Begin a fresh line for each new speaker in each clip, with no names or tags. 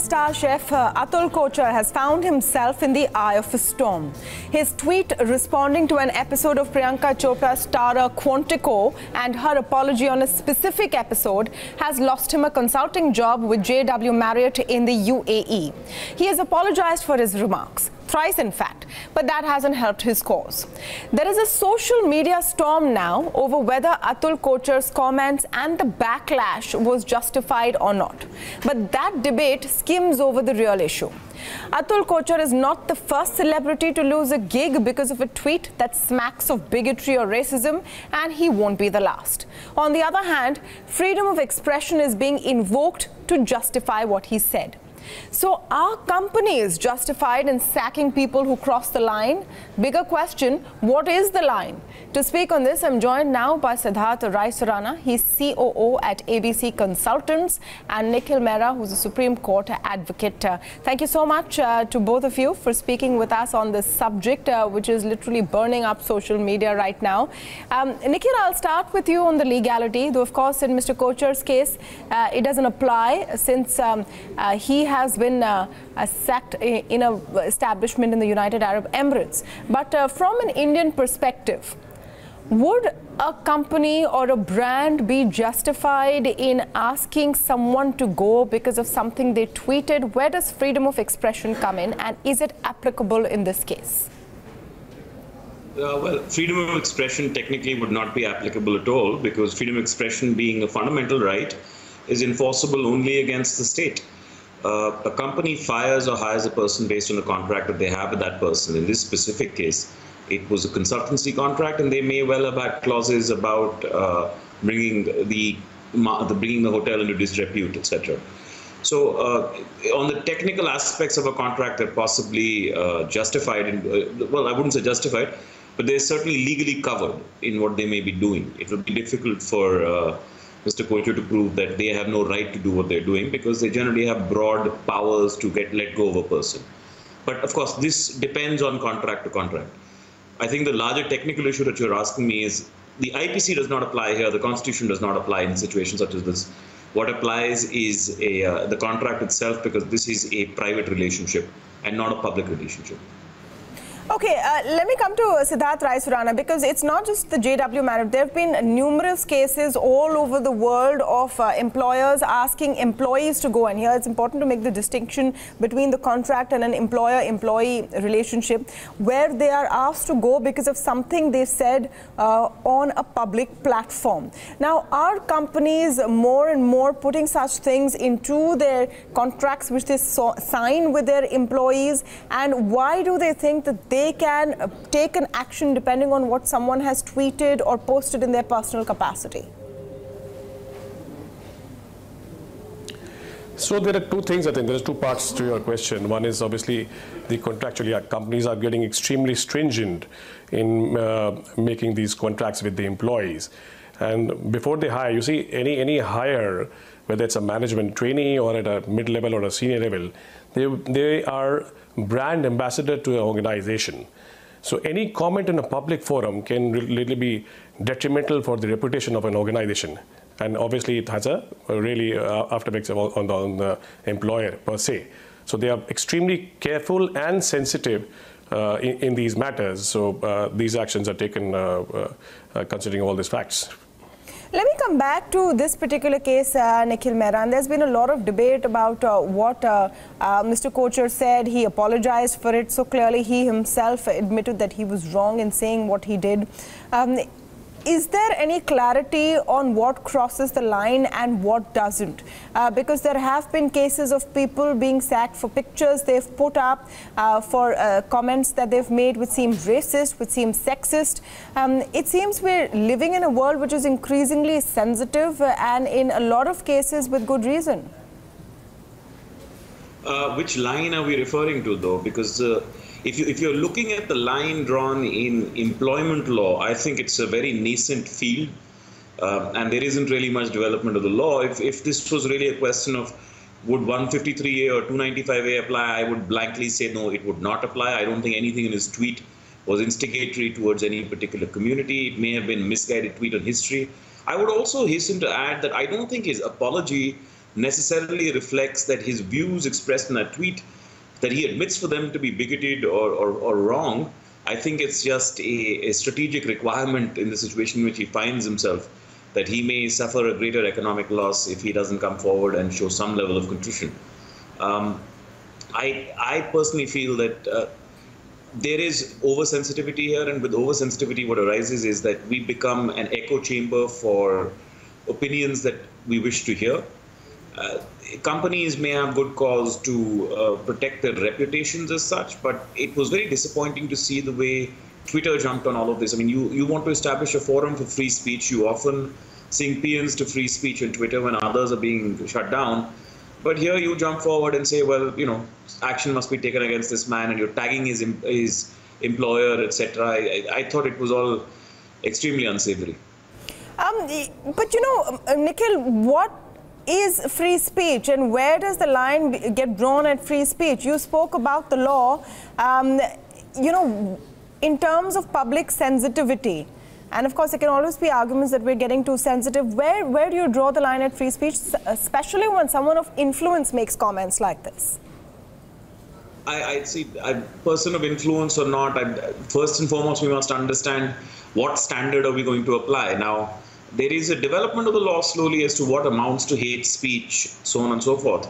star chef Atul Kochhar has found himself in the eye of a storm. His tweet responding to an episode of Priyanka Chopra's Tara Quantico and her apology on a specific episode has lost him a consulting job with JW Marriott in the UAE. He has apologized for his remarks. Thrice in fact, but that hasn't helped his cause. There is a social media storm now over whether Atul Kochhar's comments and the backlash was justified or not. But that debate skims over the real issue. Atul Kochhar is not the first celebrity to lose a gig because of a tweet that smacks of bigotry or racism, and he won't be the last. On the other hand, freedom of expression is being invoked to justify what he said. So are companies justified in sacking people who cross the line? Bigger question, what is the line? To speak on this, I'm joined now by Siddharth Raisurana. He's COO at ABC Consultants, and Nikhil Mehra, who's a Supreme Court advocate. Thank you so much to both of you for speaking with us on this subject, which is literally burning up social media right now. Nikhil, I'll start with you on the legality, though of course in Mr. Kochhar's case, it doesn't apply since he has been sacked in an establishment in the United Arab Emirates. But from an Indian perspective, would a company or a brand be justified in asking someone to go because of something they tweeted? Where does freedom of expression come in, and is it applicable in this case?
Well, freedom of expression technically would not be applicable at all, because freedom of expression, being a fundamental right, is enforceable only against the state. A company fires or hires a person based on a contract that they have with that person. In this specific case, it was a consultancy contract, and they may well have had clauses about bringing the hotel into disrepute, etc. So, on the technical aspects of a contract, they're possibly justified. Well, I wouldn't say justified, but they're certainly legally covered in what they may be doing. It would be difficult for Mr. Kochhar to prove that they have no right to do what they're doing, because they generally have broad powers to let go of a person. But of course, this depends on contract to contract. I think the larger technical issue that you're asking me is the IPC does not apply here. The Constitution does not apply in situations such as this. What applies is the contract itself, because this is a private relationship and not a public relationship.
Okay, let me come to Siddharth Raisurana, because it's not just the JW Marriott. There have been numerous cases all over the world of employers asking employees to go. And here it's important to make the distinction between the contract and an employer-employee relationship, where they are asked to go because of something they said on a public platform. Now, are companies more and more putting such things into their contracts which they sign with their employees? And why do they think that they can take an action depending on what someone has tweeted or posted in their personal capacity?
So there are two things, I think. There's two parts to your question. One is obviously the contractually, companies are getting extremely stringent in making these contracts with the employees. And before they hire, you see any hire, whether it's a management trainee or at a mid-level or a senior level, they are brand ambassador to an organization. So any comment in a public forum can really be detrimental for the reputation of an organization. And obviously it has a really after effects on the employer per se. So they are extremely careful and sensitive in these matters. So these actions are taken considering all these facts.
Let me come back to this particular case, Nikhil Mehra. And there's been a lot of debate about what Mr. Kochhar said. He apologized for it. So clearly he himself admitted that he was wrong in saying what he did. Is there any clarity on what crosses the line and what doesn't? Because there have been cases of people being sacked for pictures they've put up, for comments that they've made which seem racist, which seem sexist. It seems we're living in a world which is increasingly sensitive and in a lot of cases with good reason.
Which line are we referring to, though? Because if you're looking at the line drawn in employment law, I think it's a very nascent field, and there isn't really much development of the law. If this was really a question of would 153A or 295A apply, I would blankly say no, it would not apply. I don't think anything in his tweet was instigatory towards any particular community. It may have been a misguided tweet on history. I would also hasten to add that I don't think his apology necessarily reflects that his views expressed in a tweet, that he admits for them to be bigoted or wrong. I think it's just a strategic requirement in the situation in which he finds himself, that he may suffer a greater economic loss if he doesn't come forward and show some level of contrition. I personally feel that there is oversensitivity here, and with oversensitivity what arises is that we become an echo chamber for opinions that we wish to hear. Companies may have good cause to protect their reputations as such, but it was very disappointing to see the way Twitter jumped on all of this. I mean, you want to establish a forum for free speech. You often sing paeans to free speech on Twitter when others are being shut down. But here you jump forward and say, well, you know, action must be taken against this man, and you're tagging his employer, etc. I thought it was all extremely unsavory.
But you know, Nikhil, what is free speech, and where does the line get drawn at free speech? You spoke about the law, you know, in terms of public sensitivity. And of course, there can always be arguments that we're getting too sensitive. Where do you draw the line at free speech, especially when someone of influence makes comments like this?
I see, a person of influence or not, first and foremost, we must understand what standard are we going to apply. Now, there is a development of the law slowly as to what amounts to hate speech, so on and so forth.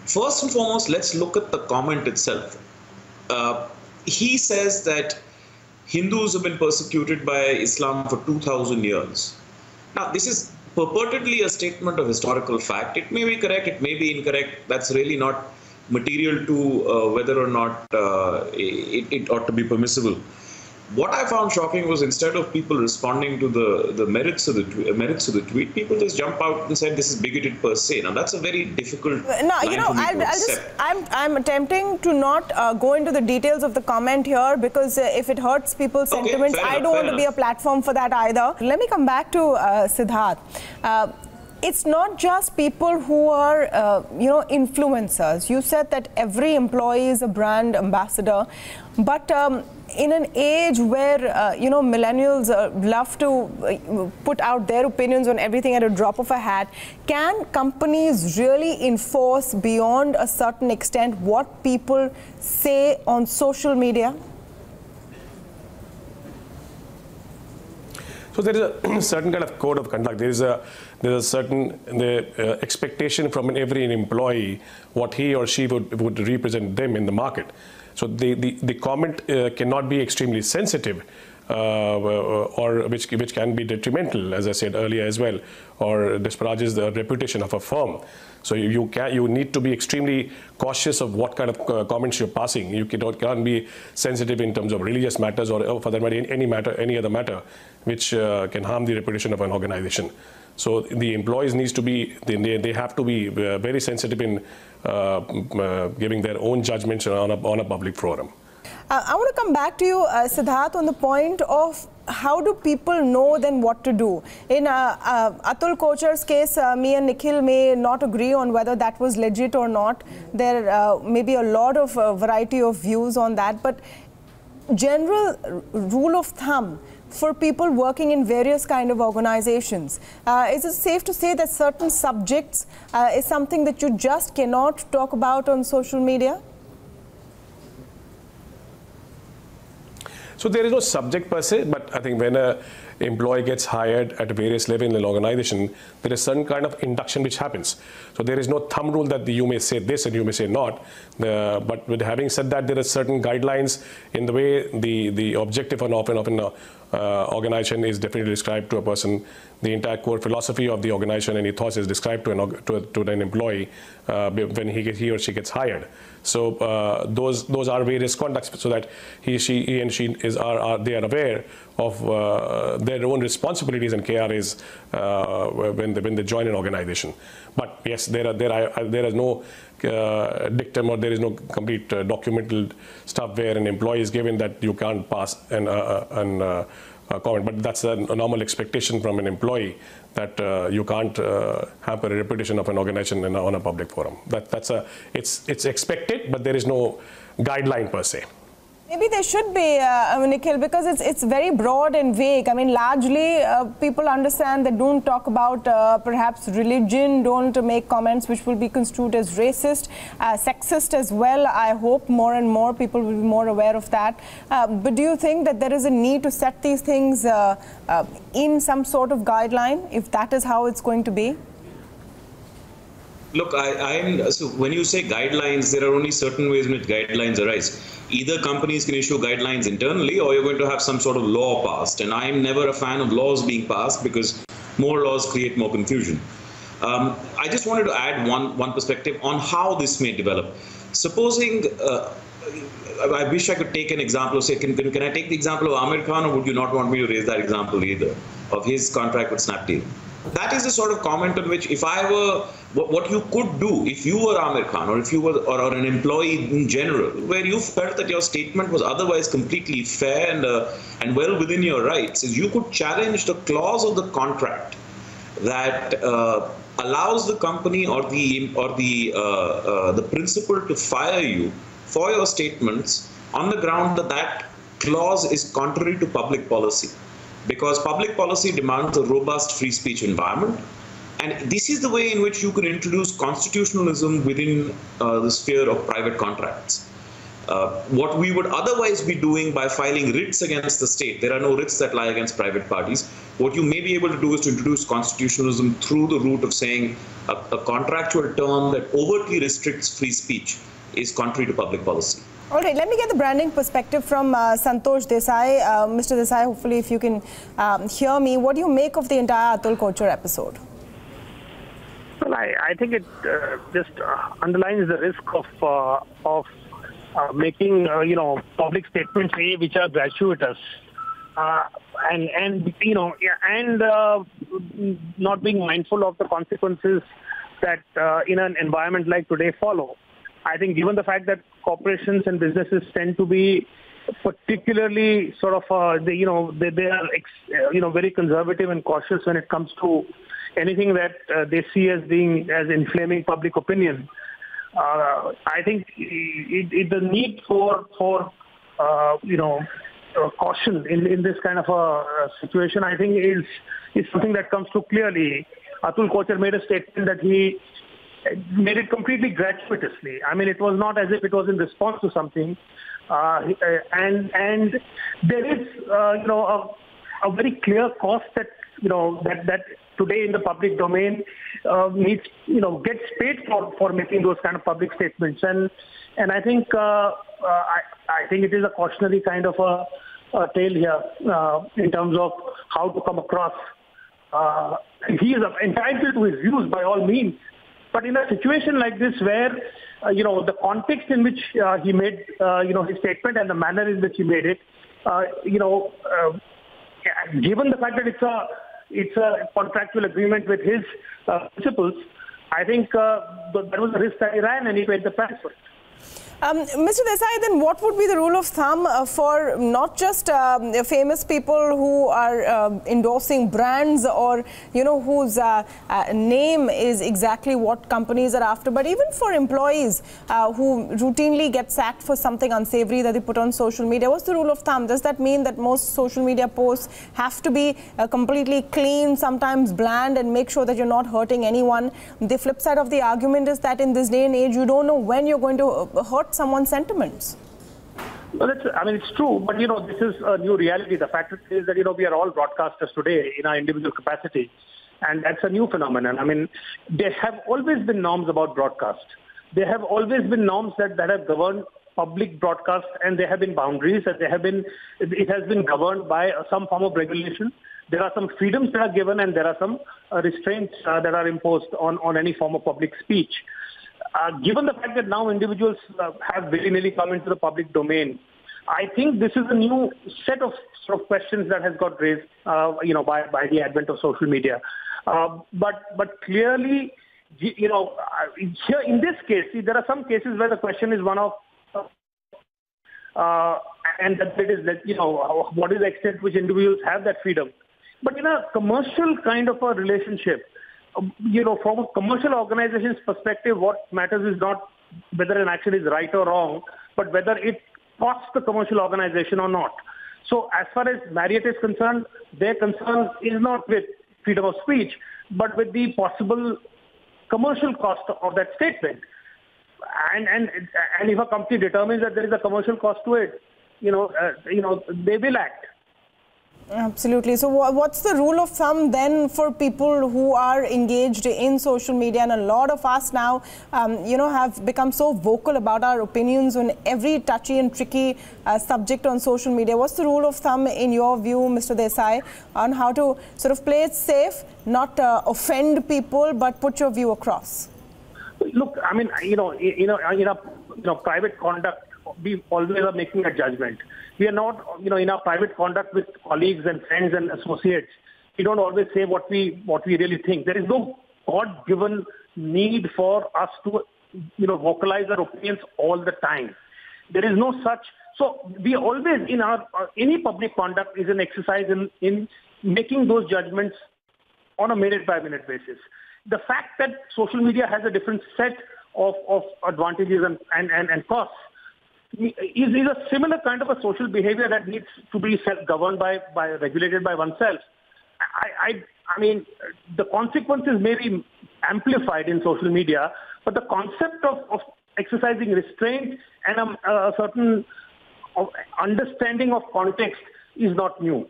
First and foremost, let's look at the comment itself. He says that Hindus have been persecuted by Islam for 2,000 years. Now, this is purportedly a statement of historical fact. It may be correct, it may be incorrect. That's really not material to whether or not it ought to be permissible. What I found shocking was, instead of people responding to the merits of the tweet, people just jump out and said this is bigoted per se. Now that's a very difficult.
No, you know, I'm attempting to not go into the details of the comment here, because if it hurts people's sentiments, I don't want to be a platform for that either. Let me come back to Siddharth. It's not just people who are, you know, influencers. You said that every employee is a brand ambassador, but in an age where, you know, millennials love to put out their opinions on everything at a drop of a hat, can companies really enforce beyond a certain extent what people say on social media?
So there is a certain kind of code of conduct. There is a certain expectation from every employee what he or she would represent them in the market. So the comment cannot be extremely sensitive, or which can be detrimental, as I said earlier as well, or disparages the reputation of a firm. So you need to be extremely cautious of what kind of comments you're passing. You can't be sensitive in terms of religious matters, or for that matter any other matter which can harm the reputation of an organization. So the employees needs to be, they have to be very sensitive in giving their own judgments on a public forum.
I want to come back to you, Siddharth, on the point of how do people know then what to do. In Atul Kochar's case, me and Nikhil may not agree on whether that was legit or not. There may be a lot of variety of views on that, but general rule of thumb for people working in various kind of organizations, is it safe to say that certain subjects is something that you just cannot talk about on social media?
So there is no subject per se, but I think when an employee gets hired at various levels in an organization, there is certain kind of induction which happens. So there is no thumb rule that you may say this and you may say not. But with having said that, there are certain guidelines in the way the objective of an organization is definitely described to a person. The entire core philosophy of the organization and ethos is described to an employee when he or she gets hired. So those are various conducts, so that he and she they are aware of their own responsibilities and KRAs when they join an organization. But yes, there is no dictum, or there is no complete documental stuff where an employee is given that you can't pass an comment. But that's a normal expectation from an employee, that you can't hamper a reputation of an organization on a public forum. It's expected, but there is no guideline per se.
Maybe there should be, Nikhil, because it's very broad and vague. I mean, largely people understand that don't talk about perhaps religion, don't make comments which will be construed as racist, sexist as well. I hope more and more people will be more aware of that. But do you think that there is a need to set these things in some sort of guideline, if that is how it's going to be?
Look, so when you say guidelines, there are only certain ways in which guidelines arise. Either companies can issue guidelines internally, or you're going to have some sort of law passed. And I'm never a fan of laws being passed because more laws create more confusion. I just wanted to add one perspective on how this may develop. Supposing, I wish I could take an example. Say, can I take the example of Amir Khan, or would you not want me to raise that example either, of his contract with Snapdeal? That is the sort of comment on which, if I were, what you could do if you were Amir Khan, or if you were or an employee in general, where you felt that your statement was otherwise completely fair and well within your rights, is you could challenge the clause of the contract that allows the company or the principal to fire you for your statements on the ground that that clause is contrary to public policy. Because public policy demands a robust free speech environment. And this is the way in which you can introduce constitutionalism within the sphere of private contracts. What we would otherwise be doing by filing writs against the state, there are no writs that lie against private parties. What you may be able to do is to introduce constitutionalism through the route of saying a contractual term that overtly restricts free speech is contrary to public policy.
All right, let me get the branding perspective from Santosh Desai. Mr. Desai, hopefully if you can hear me, what do you make of the entire Atul Kochhar episode?
Well, I think it just underlines the risk of making public statements which are gratuitous, and not being mindful of the consequences that in an environment like today follow. I think given the fact that corporations and businesses tend to be particularly sort of, they are very conservative and cautious when it comes to anything that they see as being as inflaming public opinion. I think the need for caution in this kind of a situation, I think is something that comes through clearly. Atul Kochhar made a statement that he made it completely gratuitously. I mean, it was not as if it was in response to something. And there is, a very clear cost that, that today in the public domain needs, gets paid for making those kind of public statements. And I think, I think it is a cautionary kind of a tale here in terms of how to come across. He is entitled to his views by all means. But in a situation like this where, the context in which he made, his statement and the manner in which he made it, given the fact that it's a contractual agreement with his principals, I think there was a risk that he ran and he paid the price for it.
Mr. Desai, then what would be the rule of thumb for not just famous people who are endorsing brands or, whose name is exactly what companies are after, but even for employees who routinely get sacked for something unsavory that they put on social media? What's the rule of thumb? Does that mean that most social media posts have to be completely clean, sometimes bland, and make sure that you're not hurting anyone? The flip side of the argument is that in this day and age, you don't know when you're going to hurt someone's sentiments.
Well, it's true, but this is a new reality. The fact is that we are all broadcasters today in our individual capacity, and that's a new phenomenon. I mean, there have always been norms about broadcast. There have always been norms that have governed public broadcast, and there have been boundaries, and it has been governed by some form of regulation. There are some freedoms that are given, and there are some restraints that are imposed on any form of public speech. Given the fact that now individuals have willy-nilly come into the public domain, I think this is a new set of sort of questions that has got raised, by the advent of social media. But clearly, here in this case, there are some cases where the question is one of, and that it is that what is the extent to which individuals have that freedom. But in a commercial kind of a relationship, from a commercial organization's perspective, what matters is not whether an action is right or wrong, but whether it costs the commercial organization or not. So as far as Marriott is concerned, their concern is not with freedom of speech, but with the possible commercial cost of that statement. And if a company determines that there is a commercial cost to it, they will act.
Absolutely. So what's the rule of thumb then for people who are engaged in social media? And a lot of us now, have become so vocal about our opinions on every touchy and tricky subject on social media. What's the rule of thumb in your view, Mr. Desai, on how to sort of play it safe, not offend people, but put your view across?
Look, I mean, in a private conduct, we always are making a judgment. We are not, in our private conduct with colleagues and friends and associates, we don't always say what we really think. There is no God-given need for us to, vocalize our opinions all the time. There is no such. So we always, in our any public conduct is an exercise in making those judgments on a minute-by-minute basis. The fact that social media has a different set of advantages and costs is a similar kind of a social behavior that needs to be self-governed regulated by oneself. I mean, the consequences may be amplified in social media, but the concept of exercising restraint and a certain understanding of context is not new.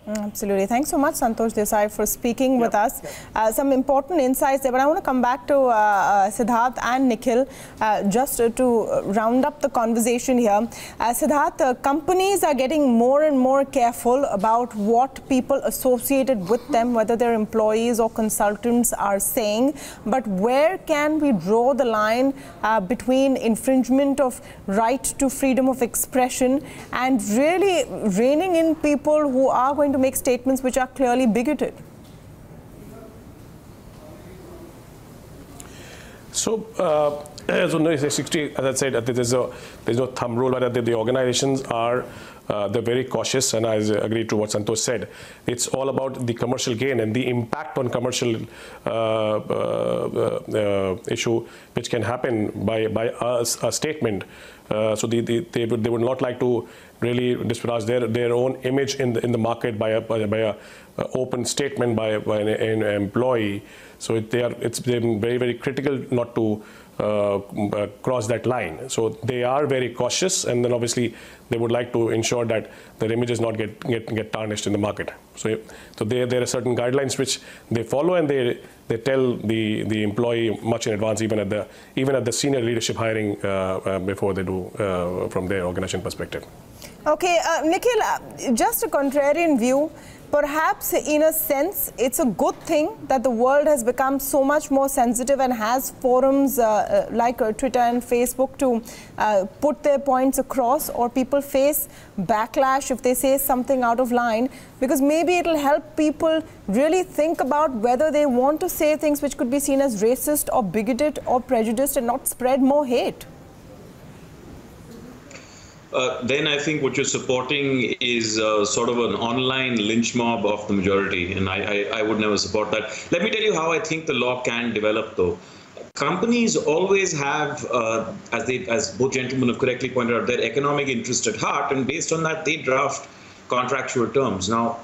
Absolutely. Thanks so much, Santosh Desai, for speaking with us. Some important insights there, but I want to come back to Siddharth and Nikhil just to round up the conversation here. Siddharth, companies are getting more and more careful about what people associated with them, whether they're employees or consultants, are saying. But where can we draw the line between infringement of right to freedom of expression and really reining in people who are going to make statements which are clearly bigoted?
So, as I said, there's no thumb rule, but the organizations are they're very cautious, and I agree to what Santosh said. It's all about the commercial gain and the impact on commercial issue which can happen by a statement. So they would not like to really disparage their own image in the market by a open statement by an employee. So it's been very, very critical not to cross that line. So they are very cautious, and then obviously they would like to ensure that their images not get tarnished in the market. So there are certain guidelines which they follow, and they tell the employee much in advance, even at the senior leadership hiring before they do from their organization perspective.
Okay, Nikhil, just a contrarian view. Perhaps in a sense, it's a good thing that the world has become so much more sensitive and has forums like Twitter and Facebook to put their points across, or people face backlash if they say something out of line, because maybe it'll help people really think about whether they want to say things which could be seen as racist or bigoted or prejudiced and not spread more hate.
Then I think what you're supporting is sort of an online lynch mob of the majority, and I would never support that. Let me tell you how I think the law can develop, though. Companies always have, as both gentlemen have correctly pointed out, their economic interest at heart, and based on that, they draft contractual terms. Now,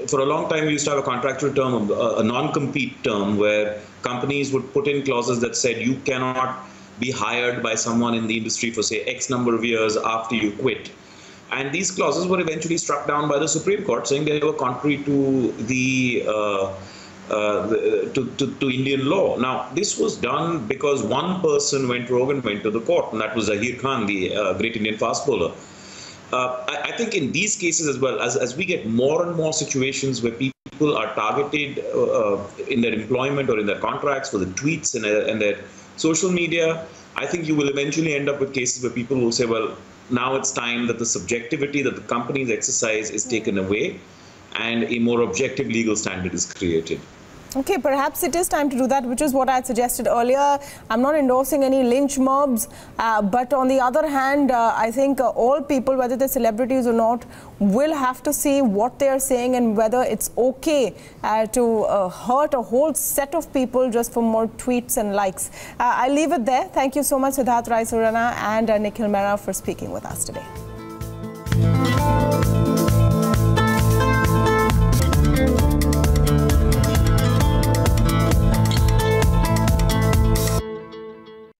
for a long time, we used to have a contractual term, a non-compete term, where companies would put in clauses that said you cannot be hired by someone in the industry for, say, X number of years after you quit. And these clauses were eventually struck down by the Supreme Court, saying they were contrary to to Indian law. Now, this was done because one person went rogue and went to the court, and that was Zahir Khan, the great Indian fast bowler. I think in these cases as well, as we get more and more situations where people are targeted in their employment or in their contracts for the tweets and their social media, I think you will eventually end up with cases where people will say, well, now it's time that the subjectivity that the companies exercise is taken away and a more objective legal standard is created.
Okay, perhaps it is time to do that, which is what I had suggested earlier. I'm not endorsing any lynch mobs, but on the other hand, I think all people, whether they're celebrities or not, will have to see what they're saying and whether it's okay to hurt a whole set of people just for more tweets and likes. I'll leave it there. Thank you so much, Siddharth Rai Surana and Nikhil Mehra, for speaking with us today.